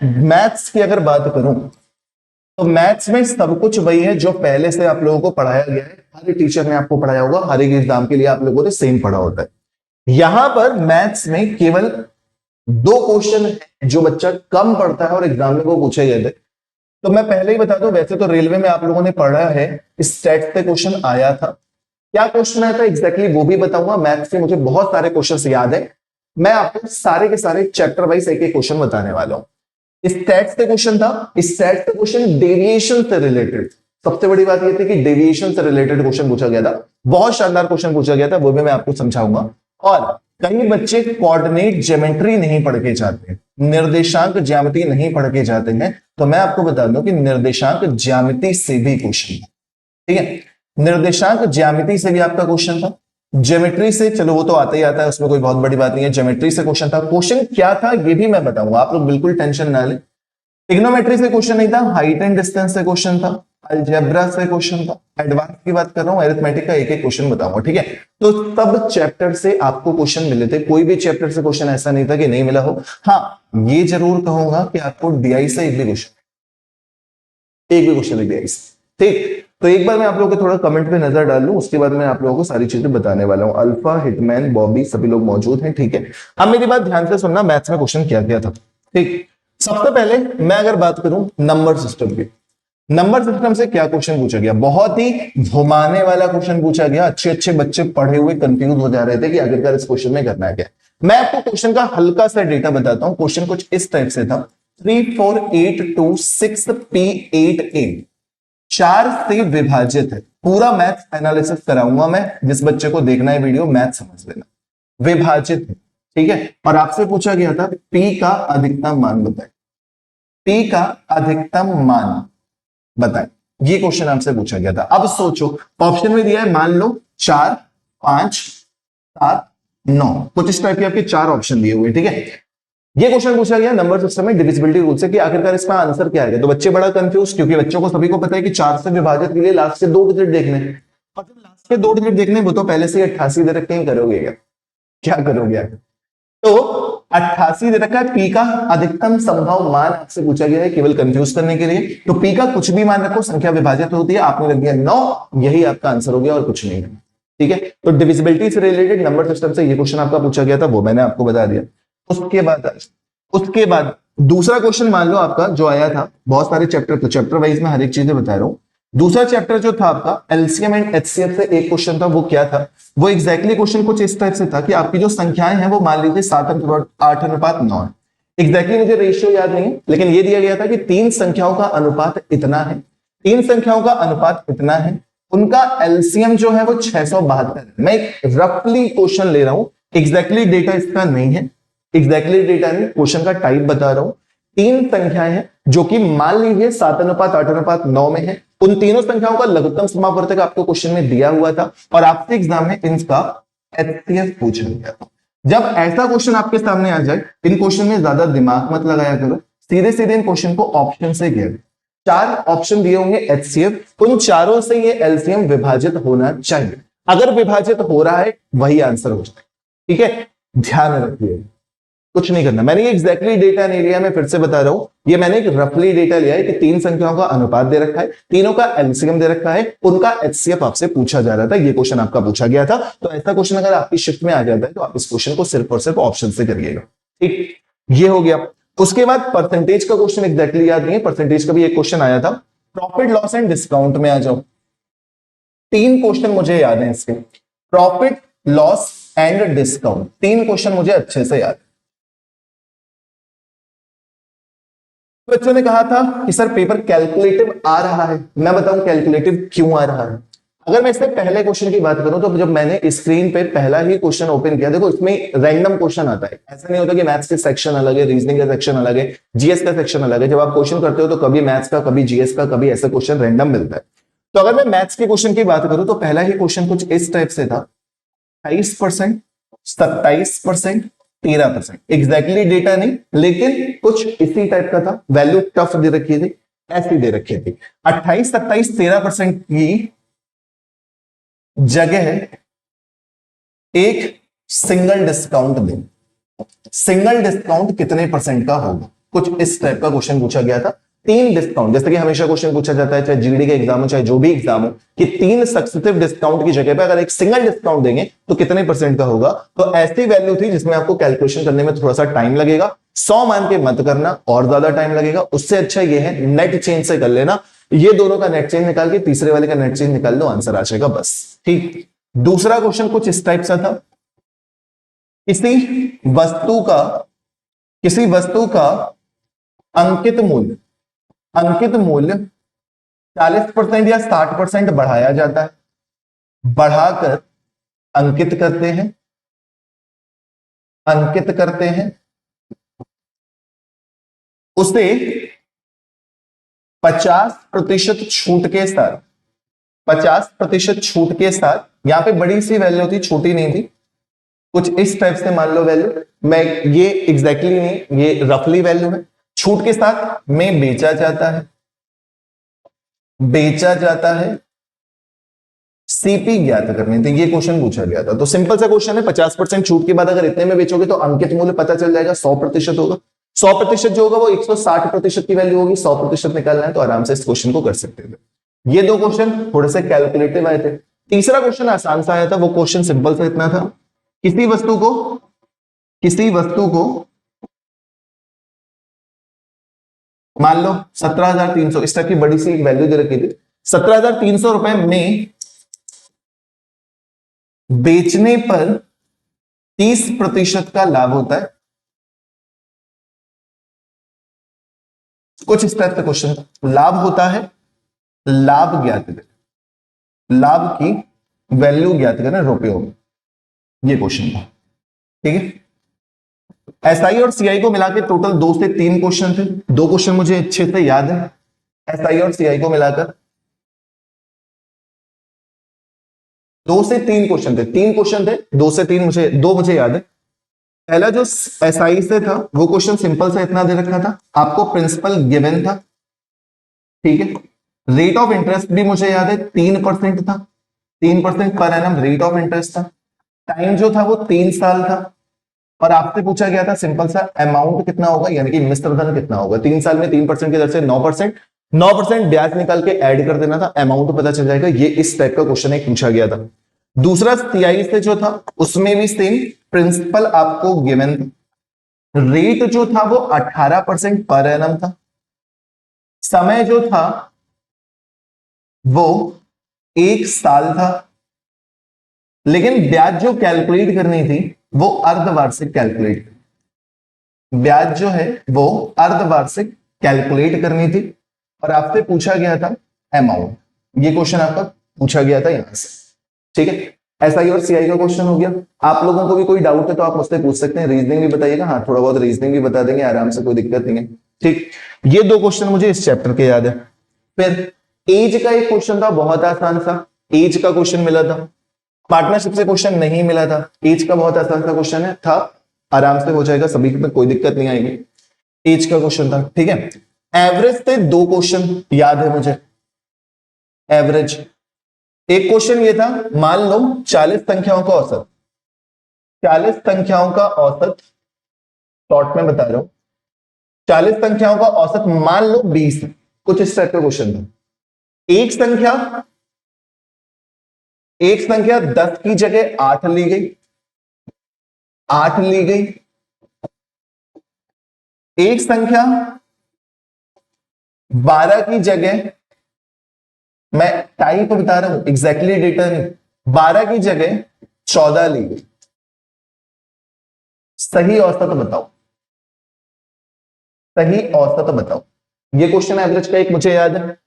Maths की अगर बात करूं तो मैथ्स में सब कुछ वही है जो पहले से आप लोगों को पढ़ाया गया है। हर एक टीचर ने आपको पढ़ाया होगा, हर एक एग्जाम के लिए आप लोगों ने सेम पढ़ा होता है। यहां पर मैथ्स में केवल दो क्वेश्चन है जो बच्चा कम पढ़ता है और एग्जाम में वो पूछे गए थे। तो मैं पहले ही बता दूं, वैसे तो रेलवे में आप लोगों ने पढ़ा है, स्टैट से क्वेश्चन आया था। क्या क्वेश्चन आया था एग्जैक्टली वो भी बताऊंगा। मैथ्स से मुझे बहुत सारे क्वेश्चन याद है, मैं आपको सारे के सारे चैप्टर वाइज एक एक क्वेश्चन बताने वाला हूं। स्टैट्स से क्वेश्चन था, स्टैट्स से क्वेश्चन डेविएशन से रिलेटेड। सबसे बड़ी बात यह थी कि डेविएशन से रिलेटेड क्वेश्चन पूछा गया था, बहुत शानदार क्वेश्चन पूछा गया था, वो भी मैं आपको समझाऊंगा। और कई बच्चे कोऑर्डिनेट ज्योमेट्री नहीं पढ़ के जाते, निर्देशांक ज्यामिति नहीं पढ़ के जाते हैं, तो मैं आपको बता दूं कि निर्देशांक ज्यामिति से भी क्वेश्चन, ठीक है, निर्देशांक ज्यामिति से भी आपका क्वेश्चन था। ज्योमेट्री से चलो वो तो आता ही आता है, उसमें कोई बहुत बड़ी बात नहीं है। ज्योमेट्री से क्वेश्चन था, क्वेश्चन क्या था ये भी मैं बताऊंगा, आप लोग बिल्कुल टेंशन ना लें। ट्रिग्नोमेट्री से क्वेश्चन नहीं था, हाइट एंड डिस्टेंस से क्वेश्चन था, अलजेब्रा से क्वेश्चन था, एडवांस की बात कर रहा हूं, अरिथमेटिक का एक एक क्वेश्चन बताऊंगा, ठीक है। तो सब चैप्टर से आपको क्वेश्चन मिले थे, कोई भी चैप्टर से क्वेश्चन ऐसा नहीं था कि नहीं मिला हो। हाँ, ये जरूर कहूंगा कि आपको डीआई से एक भी क्वेश्चन डीआई से, ठीक। तो एक बार मैं आप लोगों को थोड़ा कमेंट पे नजर डाल लूं, उसके बाद मैं आप लोगों को सारी चीजें बताने वाला हूं। अल्फा, हिटमैन, बॉबी सभी लोग मौजूद हैं, ठीक है। अब मेरी बात ध्यान से सुनना, मैथ्स में क्वेश्चन क्या क्या था, ठीक। सबसे पहले मैं अगर बात करूं नंबर सिस्टम की, नंबर सिस्टम से क्या क्वेश्चन पूछा गया, बहुत ही घुमाने वाला क्वेश्चन पूछा गया। अच्छे अच्छे बच्चे पढ़े हुए कंफ्यूज हो जा रहे थे कि आखिरकार इस क्वेश्चन में करना है क्या। मैं आपको क्वेश्चन का हल्का सा डेटा बताता हूं। क्वेश्चन कुछ इस टाइप से था, 34826P88 4 से विभाजित है। पूरा मैथ्स एनालिसिस कराऊंगा मैं, जिस बच्चे को देखना है वीडियो मैथ समझ लेना। विभाजित है, ठीक है। और आपसे पूछा गया था पी का अधिकतम मान बताएं, पी का अधिकतम मान बताएं, ये क्वेश्चन आपसे पूछा गया था। अब सोचो, ऑप्शन में दिया है मान लो 4, 5, 7, 9, कुछ इस टाइप के आपके 4 ऑप्शन दिए हुए, ठीक है। ये क्वेश्चन पूछा गया नंबर सिस्टम में डिविजिबिलिटी रूल से कि आखिरकार इसका आंसर क्या है। तो बच्चे बड़ा कंफ्यूज, क्योंकि बच्चों को सभी को पता है कि 4 से विभाजित के लिए लास्ट के 2 डिजिट देखने हैं, और जब लास्ट के 2 डिजिट देखने वो तो पहले से 88 दे रखे हैं, करोगे क्या करोगे। तो 88 दे रखा है, पी का अधिकतम संभव मान आपसे पूछा गया है केवल कंफ्यूज करने के लिए। तो पी का कुछ भी मान रखो, संख्या विभाजित होती है, आपने रख दिया 9, यही आपका आंसर हो गया और कुछ नहीं है, ठीक है। तो डिविजिबिलिटी से रिलेटेड नंबर सिस्टम से ये क्वेश्चन आपका पूछा गया था, वो मैंने आपको बता दिया। उसके बाद दूसरा क्वेश्चन मान लो आपका जो आया था, बहुत सारे चैप्टर, तो चैप्टर वाइज में हर एक चीजें बता रहा हूं। दूसरा चैप्टर जो था आपका एलसीएम एंड एचसीएफ से एक क्वेश्चन था, वो क्या था, वो एग्जैक्टली क्वेश्चन कुछ इस टाइप से था कि आपकी जो संख्याएं हैं वो मान लीजिए 7:8:9 है। एग्जैक्टली मुझे रेशियो याद नहीं है, लेकिन ये दिया गया था कि 3 संख्याओं का अनुपात इतना है, 3 संख्याओं का अनुपात इतना है, उनका एलसीएम जो है वो 672 है। मैं एक रफली क्वेश्चन ले रहा हूं, एग्जैक्टली डेटा इसका नहीं है, एग्जैक्टली डेटा नहीं, क्वेश्चन का टाइप बता रहा हूं। 3 संख्याएं हैं जो कि मान लीजिए 7:8:9 में है, उन तीनों संख्याओं का लघुत्तम समापवर्तक आपको क्वेश्चन में दिया हुआ था और आपसे एग्जाम में इनका एचसीएफ पूछा गया था। जब ऐसा क्वेश्चन आपके सामने आ जाए, इन क्वेश्चन में ज्यादा दिमाग मत लगाया करो, सीधे सीधे इन क्वेश्चन को ऑप्शन से घेर। 4 ऑप्शन दिए होंगे एचसीएफ, उन चारों से ये एलसीएम विभाजित होना चाहिए। अगर विभाजित हो रहा है वही आंसर हो जाए, ठीक है। ध्यान रखिए, कुछ नहीं करना। मैंने ये एग्जैक्टली डेटा नहीं लिया, मैं फिर से बता रहा हूं, ये मैंने एक रफली डेटा लिया है कि 3 संख्याओं का अनुपात दे रखा है, तीनों का एलसीएम दे रखा है, उनका एचसीएफ आपसे पूछा जा रहा था, ये क्वेश्चन आपका पूछा गया था। तो ऐसा क्वेश्चन अगर आपकी शिफ्ट में आ जाता है तो आप इस क्वेश्चन को सिर्फ और सिर्फ ऑप्शन से करिएगा, ठीक। ये हो गया। उसके बाद परसेंटेज का क्वेश्चन एग्जैक्टली याद नहीं है, परसेंटेज का भी एक क्वेश्चन आया था। प्रॉफिट लॉस एंड डिस्काउंट में आ जाओ, 3 क्वेश्चन मुझे याद है इसके, profit loss and discount, 3 question मुझे अच्छे से याद। बच्चों ने कहा था कि सर पेपर कैलकुलेटिव आ रहा है, मैं बताऊं कैलकुलेटिव क्यों आ रहा है। अगर मैं इससे पहले क्वेश्चन की बात करूं तो जब मैंने स्क्रीन पे पहला ही क्वेश्चन ओपन किया, देखो इसमें रैंडम क्वेश्चन आता है, ऐसा नहीं होता कि मैथ्स के सेक्शन अलग है, रीजनिंग का सेक्शन अलग है, जीएस का सेक्शन अलग है। जब आप क्वेश्चन करते हो तो कभी मैथ्स का, कभी जीएस का, कभी ऐसा क्वेश्चन रैंडम मिलता है। तो अगर मैं मैथ्स के क्वेश्चन की बात करूं तो पहला ही क्वेश्चन कुछ इस टाइप से था, 28%, 27%, 13%, एग्जैक्टली डेटा नहीं लेकिन कुछ इसी टाइप का था, वैल्यू टफ दे रखी थी, ऐसी दे रखी थी। 28, 27, 13% की जगह एक सिंगल डिस्काउंट दें। सिंगल डिस्काउंट कितने परसेंट का होगा, कुछ इस टाइप का क्वेश्चन पूछा गया था। 3 डिस्काउंट, जैसे कि हमेशा क्वेश्चन पूछा जाता है चाहे जीडी का एग्जाम हो चाहे जो भी एग्जाम हो, कि 3 सक्सेसिव डिस्काउंट की जगह पे अगर एक सिंगल डिस्काउंट देंगे तो कितने परसेंट का होगा। तो ऐसी वैल्यू थी जिसमें आपको कैलकुलेशन करने में थोड़ा सा टाइम लगेगा, 100 मान के मत करना और ज्यादा टाइम लगेगा। उससे अच्छा ये है नेट चेंज से कर लेना, ये दोनों का नेट चेंज निकाल के तीसरे वाले का नेट चेंज निकाल दो, आंसर आ जाएगा बस। ठीक, दूसरा क्वेश्चन कुछ इस टाइप सा था, किसी वस्तु का अंकित मूल्य 40% या 60% बढ़ाया जाता है, बढ़ाकर अंकित करते हैं उसे 50% छूट के साथ, 50% छूट के साथ, यहां पे बड़ी सी वैल्यू थी, छोटी नहीं थी, कुछ इस टाइप से मान लो वैल्यू, मैं ये एग्जैक्टली नहीं, ये रफली वैल्यू है, छूट के साथ में बेचा जाता है, सीपी ज्ञात करने थे, ये क्वेश्चन पूछा गया था। तो सिंपल सा क्वेश्चन है, 50% छूट के बाद अगर इतने में बेचोगे तो अंकित मूल्य पता चल जाएगा, 100% होगा, 100% जो होगा वो 160% की वैल्यू होगी, 100% निकालना है तो आराम से इस क्वेश्चन को कर सकते थे। ये दो क्वेश्चन थोड़े से कैलकुलेटिव आए थे। तीसरा क्वेश्चन आसान सा आया था, वो क्वेश्चन सिंपल सा इतना था, किसी वस्तु को मान लो 17,300, इस टाइप की बड़ी सी वैल्यू दे रखी थी, 17,300 रुपए में बेचने पर 30% का लाभ होता है, कुछ इस टाइप का क्वेश्चन लाभ होता है, लाभ ज्ञात करें, लाभ की वैल्यू ज्ञात करें रुपयों में, ये क्वेश्चन था। ठीक है, एसआई और सीआई को मिला के टोटल 2 से 3 क्वेश्चन थे, 2 क्वेश्चन मुझे अच्छे से याद है, एसआई और सीआई को मिलाकर 2 से 3 क्वेश्चन थे, 3 क्वेश्चन थे, 2 से 3 मुझे 2 मुझे याद है। पहला जो एसआई से था वो क्वेश्चन सिंपल सा इतना दे रखा था, आपको प्रिंसिपल गिवन था, ठीक है, रेट ऑफ इंटरेस्ट भी मुझे याद है 3% था, 3% per annum rate of interest था, टाइम जो था वो 3 साल था, और आपसे पूछा गया था सिंपल सा अमाउंट कितना होगा, यानी कि मिश्र धन कितना होगा। 3 साल में 3% की दर से 9%, 9% ब्याज निकाल के ऐड कर देना था, अमाउंट पता चल जाएगा। ये इस टाइप का क्वेश्चन एक पूछा गया था। दूसरा सीआई से जो था उसमें भी सेम प्रिंसिपल आपको गिवन था, रेट जो था वो 18% पर एनम था, समय जो था वो 1 साल था, लेकिन ब्याज जो कैलकुलेट करनी थी वो अर्धवार्षिक कैलकुलेट, ब्याज जो है वो अर्धवार्षिक कैलकुलेट करनी थी, और आपसे पूछा गया था अमाउंट, ये क्वेश्चन आपका पूछा गया था यहां से। ठीक है, एसआई और सीआई का क्वेश्चन हो गया। आप लोगों को भी कोई डाउट है तो आप मुझसे पूछ सकते हैं, रीजनिंग भी बताइएगा, हाँ थोड़ा बहुत रीजनिंग भी बता देंगे आराम से, कोई दिक्कत नहीं है। ठीक, ये 2 क्वेश्चन मुझे इस चैप्टर के याद है। फिर एज का एक क्वेश्चन था, बहुत आसान सा, एज का क्वेश्चन मिला था, पार्टनरशिप से क्वेश्चन नहीं मिला था, एज का बहुत आसान सा क्वेश्चन है था, आराम से हो जाएगा सभी में, कोई दिक्कत नहीं आएगी, एज का क्वेश्चन था। ठीक है, एवरेज से 2 क्वेश्चन याद है मुझे, एवरेज एक क्वेश्चन ये था, मान लो 40 संख्याओं का औसत, 40 संख्याओं का औसत, शॉर्ट में बता रहा हूं, 40 संख्याओं का औसत मान लो 20, कुछ इस टाइप का क्वेश्चन था। एक संख्या 10 की जगह 8 ली गई, 8 ली गई, एक संख्या 12 की जगह, मैं टाइप बता रहा हूं एग्जैक्टली डेटा नहीं, 12 की जगह 14 ली गई, सही औसत बताओ, सही औसत बताओ। ये क्वेश्चन एवरेज का एक मुझे याद है।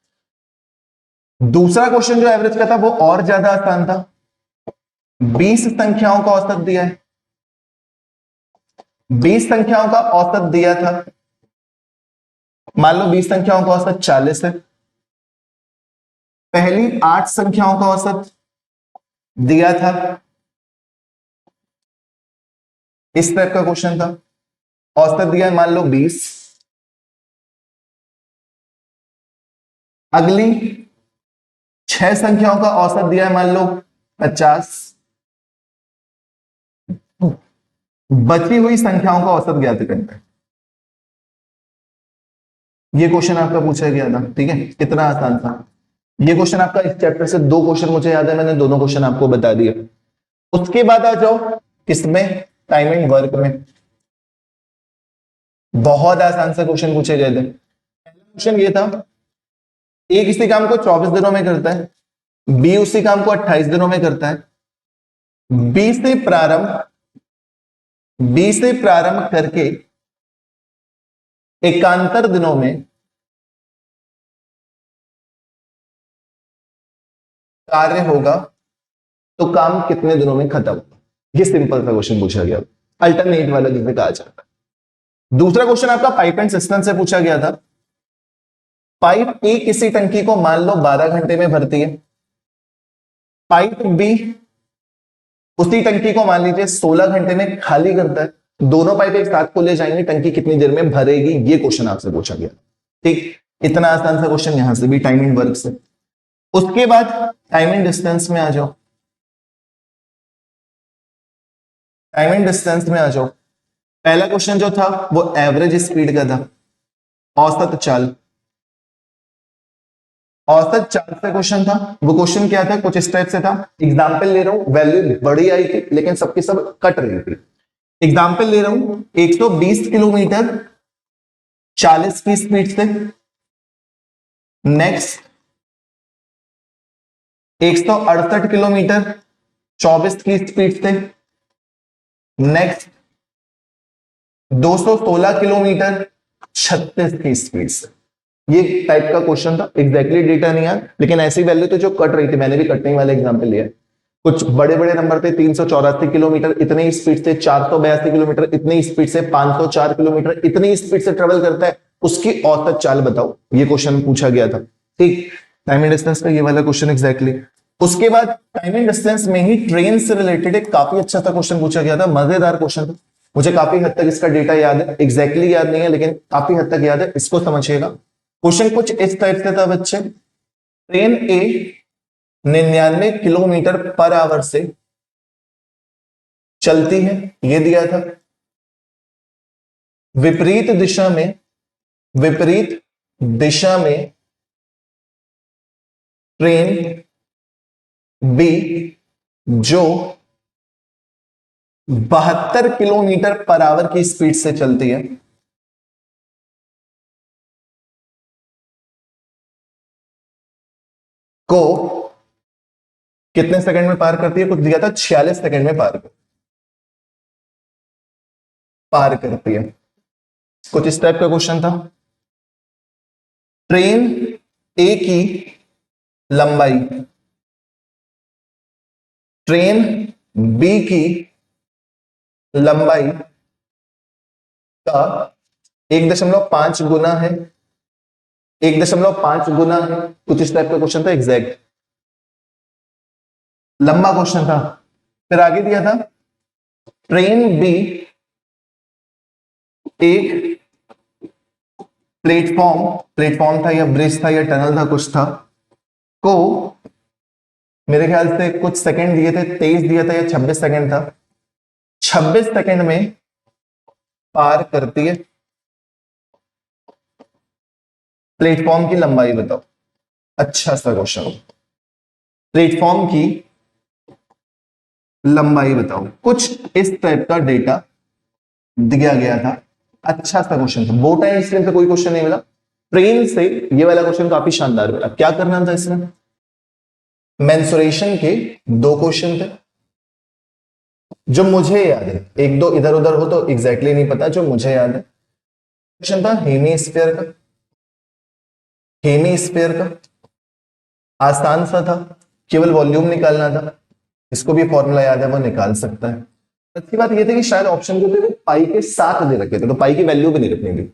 दूसरा क्वेश्चन जो एवरेज का था वो और ज्यादा आसान था, 20 संख्याओं का औसत दिया है, 20 संख्याओं का औसत दिया था, मान लो 20 संख्याओं का औसत 40 है, पहली 8 संख्याओं का औसत दिया था, इस टाइप का क्वेश्चन था, औसत दिया है मान लो 20, अगली 6 संख्याओं का औसत दिया है मान लो 50, बची हुई संख्याओं का औसत ज्ञात करना है। ये क्वेश्चन आपका पूछा गया था, ठीक है, इतना आसान था। ये क्वेश्चन आपका इस चैप्टर से 2 क्वेश्चन मुझे याद है, मैंने दोनों क्वेश्चन आपको बता दिए। उसके बाद आ जाओ किसमें, टाइम एंड वर्क में। बहुत आसान सा क्वेश्चन पूछे गए थे। पहला क्वेश्चन ये था, ए किसी काम को 24 दिनों में करता है, बी उसी काम को 28 दिनों में करता है। बी से प्रारंभ करके एकांतर दिनों में कार्य होगा तो काम कितने दिनों में खत्म होगा। ये सिंपल सा क्वेश्चन पूछा गया, अल्टरनेट वाला जिसे कहा जाता है। दूसरा क्वेश्चन आपका पाइप एंड सिस्टम से पूछा गया था। पाइप ए किसी टंकी को मान लो 12 घंटे में भरती है, पाइप बी उसी टंकी को मान लीजिए 16 घंटे में खाली करता है। दोनों पाइप एक साथ खोले जाएंगे, टंकी कितनी देर में भरेगी, ये क्वेश्चन आपसे पूछा गया। ठीक, इतना आसान सा क्वेश्चन यहां से भी टाइम एंड वर्क से। उसके बाद टाइम एंड डिस्टेंस में आ जाओ। टाइम एंड डिस्टेंस में आ जाओ। पहला क्वेश्चन जो था वो एवरेज स्पीड का था, औसत चाल। औसत चाल से क्वेश्चन था। वो क्वेश्चन क्या था, कुछ इस टाइप से था। एग्जाम्पल ले रहा हूं, वैल्यू बड़ी आई थी लेकिन सबकी सब कट रही थी। एग्जाम्पल ले रहा हूं, 120 किलोमीटर 40 की स्पीड से, नेक्स्ट 168 किलोमीटर 24 की स्पीड से, नेक्स्ट 216 किलोमीटर 36 की स्पीड से। ये टाइप का क्वेश्चन था। एग्जैक्टली डेटा नहीं है लेकिन ऐसी वैल्यू तो जो कट रही थी, मैंने भी कटने वाले एग्जांपल लिया। कुछ बड़े बड़े नंबर थे, 384 किलोमीटर इतनी स्पीड से, 482 किलोमीटर इतनी स्पीड से, 504 किलोमीटर इतनी स्पीड से ट्रेवल करता है, उसकी औसत चाल बताओ। ये क्वेश्चन पूछा गया था। ठीक, टाइम एंड डिस्टेंस का ये वाला क्वेश्चन एग्जैक्टली। उसके बाद टाइम एंड डिस्टेंस में ही ट्रेन से रिलेटेड एक काफी अच्छा सा क्वेश्चन पूछा गया था, मजेदार क्वेश्चन था। मुझे काफी हद तक इसका डेटा याद है, एग्जैक्टली याद नहीं है लेकिन काफी हद तक याद है, इसको समझिएगा। क्वेश्चन कुछ इस टाइप से था बच्चे, ट्रेन ए 99 किलोमीटर पर आवर से चलती है, यह दिया था। विपरीत दिशा में ट्रेन बी जो 72 किलोमीटर पर आवर की स्पीड से चलती है, को कितने सेकंड में पार करती है। कुछ दिया था 46 सेकंड में पार करती है। कुछ इस टाइप का क्वेश्चन था। ट्रेन ए की लंबाई ट्रेन बी की लंबाई का 1.5 गुना है, 1.5 गुना है। कुछ इस टाइप का क्वेश्चन था, एग्जैक्ट लंबा क्वेश्चन था। फिर आगे दिया था ट्रेन बी एक प्लेटफॉर्म था या ब्रिज था या टनल था, कुछ था, को मेरे ख्याल से कुछ सेकंड दिए थे, 23 दिया था या 26 सेकंड था, 26 सेकंड में पार करती है। प्लेटफॉर्म की लंबाई बताओ। अच्छा सा क्वेश्चन, प्लेटफॉर्म की लंबाई बताओ। कुछ इस टाइप का डेटा दिया गया था। अच्छा सा क्वेश्चन था। बोट एंड स्ट्रीम से कोई क्वेश्चन नहीं मिला, ट्रेन से ये वाला क्वेश्चन काफी शानदार मिला। क्या करना था इसमें, मेंसुरेशन के 2 क्वेश्चन थे जो मुझे याद है, 1-2 इधर उधर हो तो एग्जैक्टली नहीं पता, जो मुझे याद है। क्वेश्चन था हेमीस्फीयर का, आसान सा था, केवल वॉल्यूम निकालना था। इसको भी फॉर्मूला याद है, वो निकाल सकता है। अच्छी बात यह थी कि शायद ऑप्शन को थे पाई के साथ दे रखे थे, तो पाई की वैल्यू भी नहीं रखनी थी।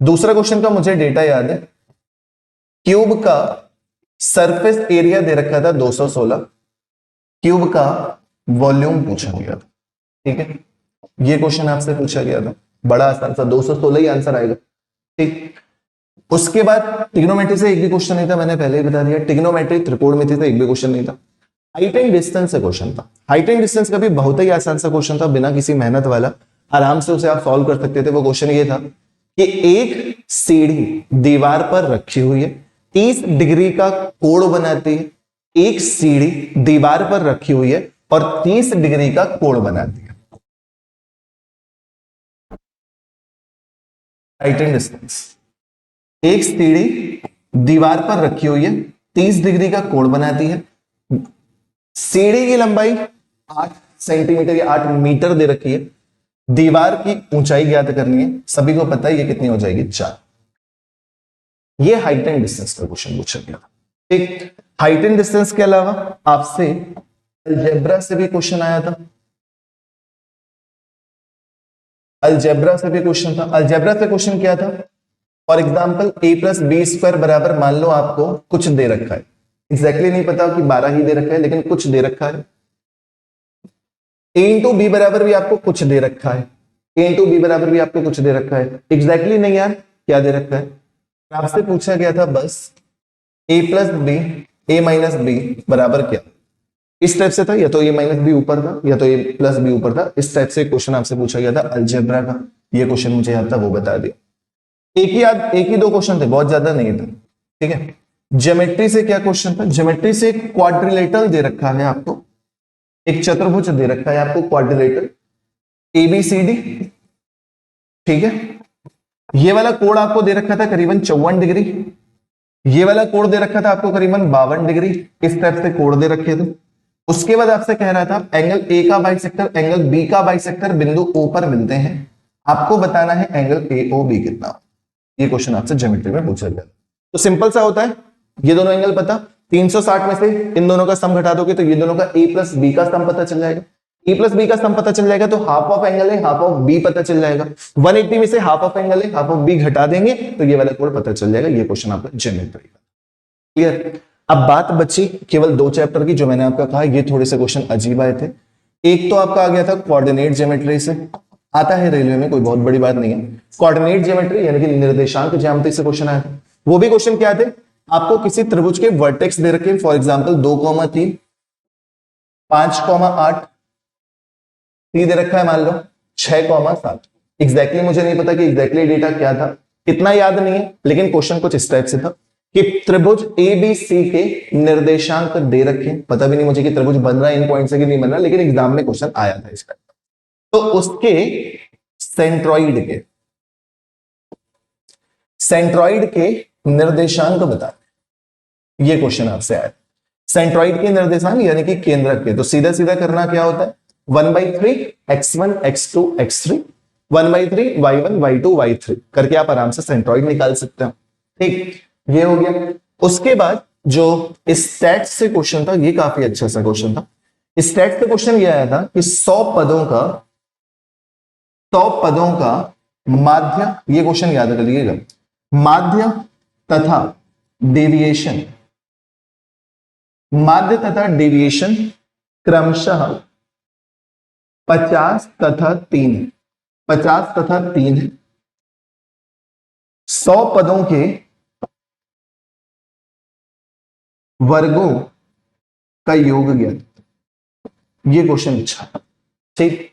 दूसरा क्वेश्चन का मुझे डेटा याद है, क्यूब का सरफेस एरिया दे रखा था 216, क्यूब का वॉल्यूम पूछा गया था। ठीक है, ये क्वेश्चन आपसे पूछा गया था, बड़ा आसान सा, 216 ही आंसर आएगा। ठीक, उसके बाद ट्रिग्नोमेट्री से एक भी क्वेश्चन नहीं था, मैंने पहले ही बता दिया। ट्रिग्नोमेट्री त्रिकोणमिति से एक भी क्वेश्चन नहीं था। हाइट एंड डिस्टेंस से क्वेश्चन था। हाइट एंड डिस्टेंस का भी बहुत ही आसान सा क्वेश्चन था, बिना किसी मेहनत वाला, आराम से उसे आप सॉल्व कर सकते थे। वो क्वेश्चन ये था कि एक सीढ़ी दीवार पर रखी हुई है, 30 डिग्री का कोण बनाती है। एक सीढ़ी दीवार पर रखी हुई है और 30 डिग्री का कोण बनाती है। हाइट एंड डिस्टेंस, एक सीढ़ी दीवार पर रखी हुई है, 30 डिग्री का कोण बनाती है। सीढ़ी की लंबाई 8 सेंटीमीटर या 8 मीटर दे रखी है। दीवार की ऊंचाई ज्ञात करनी है, सभी को पता है ये कितनी हो जाएगी, 4। ये हाइट एंड डिस्टेंस का क्वेश्चन पूछा गया था। एक हाइट एंड डिस्टेंस के अलावा आपसे अलजेब्रा से भी क्वेश्चन आया था। अलजेब्रा से भी क्वेश्चन था। अलजेब्रा से क्वेश्चन क्या था? For example a plus B square बराबर, मान लो आपको कुछ दे रखा है, एग्जैक्टली नहीं पता कि 12 ही दे रखा है, लेकिन कुछ दे रखा है। a इंटू बी बराबर भी आपको कुछ दे रखा है, a इंटू बी बराबर भी आपको कुछ दे रखा है, एग्जैक्टली नहीं यार क्या दे रखा है। आपसे पूछा गया था बस a plus B, A minus B बराबर क्या, इस टाइप से था, या तो ए माइनस बी ऊपर था या तो ए प्लस बी ऊपर था। इस टाइप से क्वेश्चन आपसे पूछा गया था अलजेब्रा का। ये क्वेश्चन मुझे याद था, वो बता दिया। एक ही दो क्वेश्चन थे, बहुत ज्यादा नहीं थे, ठीक है। ज्योमेट्री से क्या क्वेश्चन था? ज्योमेट्री से क्वाड्रिलेटरल दे रखा है आपको, एक चतुर्भुज दे रखा है आपको, क्वाड्रिलेटरल ABCD, ठीक है। ये वाला कोण आपको दे रखा था करीबन 54 डिग्री, ये वाला कोण दे रखा था आपको करीबन 52 डिग्री। इस टाइप से कोण दे रखे थे। उसके बाद आपसे कह रहा था एंगल ए का बाइसेक्टर, एंगल बी का बाइसेक्टर बिंदु O पर मिलते हैं, आपको बताना है एंगल AOB कितना। ये क्वेश्चन आपसे ज्योमेट्री में पूछा गया। तो सिंपल सा होता है, ये दोनों एंगल पता, 360 में से इन दोनों का सम घटा दोगे तो ये दोनों का A प्लस बी का सम पता चल जाएगा। ए प्लस बी का सम पता चल जाएगा तो हाफ ऑफ एंगल है, हाफ ऑफ बी पता चल जाएगा। 180 में से हाफ ऑफ एंगल है, हाफ ऑफ बी घटा देंगे तो ये वाला कोण पता चल जाएगा। ये क्वेश्चन आपका ज्योमेट्री का। क्लियर? अब बात बची केवल 2 चैप्टर की, जो मैंने आपका कहा ये थोड़े से क्वेश्चन अजीब आए थे। एक तो आपका आ गया था कोऑर्डिनेट ज्योमेट्री से, आता है रेलवे में, कोई बहुत बड़ी बात नहीं है। कोऑर्डिनेट ज्योमेट्री यानी कि निर्देशांक ज्यामिति से क्वेश्चन आया था। वो भी क्वेश्चन क्या थे? आपको किसी त्रिभुज के वर्टेक्स दे रखे, फॉर एग्जाम्पल 2,3, 5,8, सी दे रखा है मान लो 6,7। एग्जैक्टली मुझे नहीं पता कि एग्जैक्टली डेटा क्या था, इतना याद नहीं है, लेकिन क्वेश्चन कुछ इस टाइप से था कि त्रिभुज ABC के निर्देशांक दे रखे, पता भी नहीं मुझे कि त्रिभुज बन रहा है इन पॉइंट से कि नहीं बन रहा, लेकिन एग्जाम में क्वेश्चन आया था इसका। तो उसके सेंट्रॉइड के निर्देशांक बता, ये क्वेश्चन आपसे आया। सेंट्रॉइड के निर्देशांक यानी कि केंद्रक के, तो सीधा सीधा करना क्या होता है, 1/3 x1 x2 x3, 1/3 y1 y2 y3 करके आप आराम से सेंट्रॉइड निकाल सकते हो। ठीक, ये हो गया। उसके बाद जो स्टैट्स से क्वेश्चन था, ये काफी अच्छा सा क्वेश्चन था। स्टैट्स से क्वेश्चन ये आया था कि 100 पदों का माध्य, ये क्वेश्चन याद कर लीजिएगा, माध्य तथा डेविएशन, माध्य तथा डेविएशन क्रमशः 50 तथा 3 है। 100 पदों के वर्गों का योग ज्ञात, ये क्वेश्चन अच्छा। ठीक,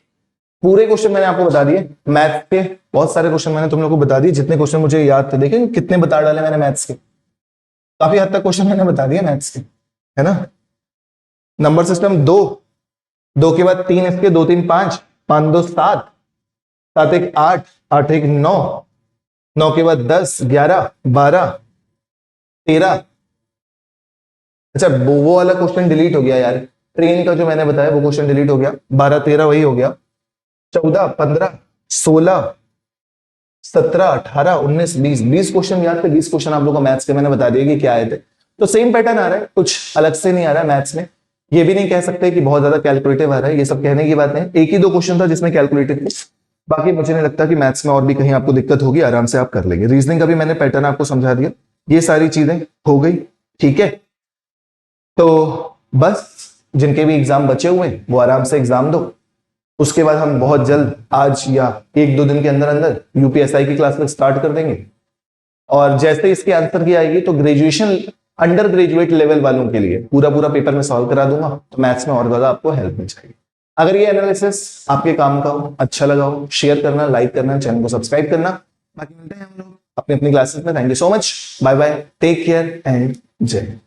पूरे क्वेश्चन मैंने आपको बता दिए। मैथ्स के बहुत सारे क्वेश्चन मैंने तुम लोगों को बता दिए, जितने क्वेश्चन मुझे याद थे। देखें कितने बता डाले मैंने मैथ्स के, काफी हद तक क्वेश्चन मैंने बता दिए मैथ्स के, है ना। नंबर सिस्टम 2 के बाद 3 इसके, 2 3 5, 5 2 7, 7 1 8, 8 1 9, 9 के बाद 10 11 12 13। अच्छा वो वाला क्वेश्चन डिलीट हो गया यार, ट्रेन का जो मैंने बताया वो क्वेश्चन डिलीट हो गया। 12 13 वही हो गया, 14 15 16 17 18 19 20 क्वेश्चन याद थे। 20 क्वेश्चन आप लोगों को मैथ्स के मैंने बता दिया कि क्या आए थे। तो सेम पैटर्न आ रहा है, कुछ अलग से नहीं आ रहा है मैथ्स में। ये भी नहीं कह सकते कि बहुत ज्यादा कैलकुलेटिव आ रहा है, ये सब कहने की बात नहीं। एक ही 2 क्वेश्चन था जिसमें कैलकुलेटिव थे, बाकी मुझे नहीं लगता कि मैथ्स में और भी कहीं आपको दिक्कत होगी, आराम से आप कर लेंगे। रीजनिंग का भी मैंने पैटर्न आपको समझा दिया, ये सारी चीजें हो गई। ठीक है, तो बस जिनके भी एग्जाम बचे हुए हैं वो आराम से एग्जाम दो। उसके बाद हम बहुत जल्द, आज या 1-2 दिन के अंदर अंदर यूपीएसआई की क्लास स्टार्ट कर देंगे। और जैसे इसके आंसर की आएगी तो ग्रेजुएशन अंडर ग्रेजुएट लेवल वालों के लिए पूरा पेपर में सॉल्व करा दूंगा, तो मैथ्स में और ज्यादा आपको हेल्प मिल जाएगी। अगर ये एनालिसिस आपके काम का हो, अच्छा लगा हो, शेयर करना, लाइक करना, चैनल को सब्सक्राइब करना बाकी मिलते हैं हम लोग अपनी अपनी क्लासेस में। Thank you so much, bye bye, take care and जय।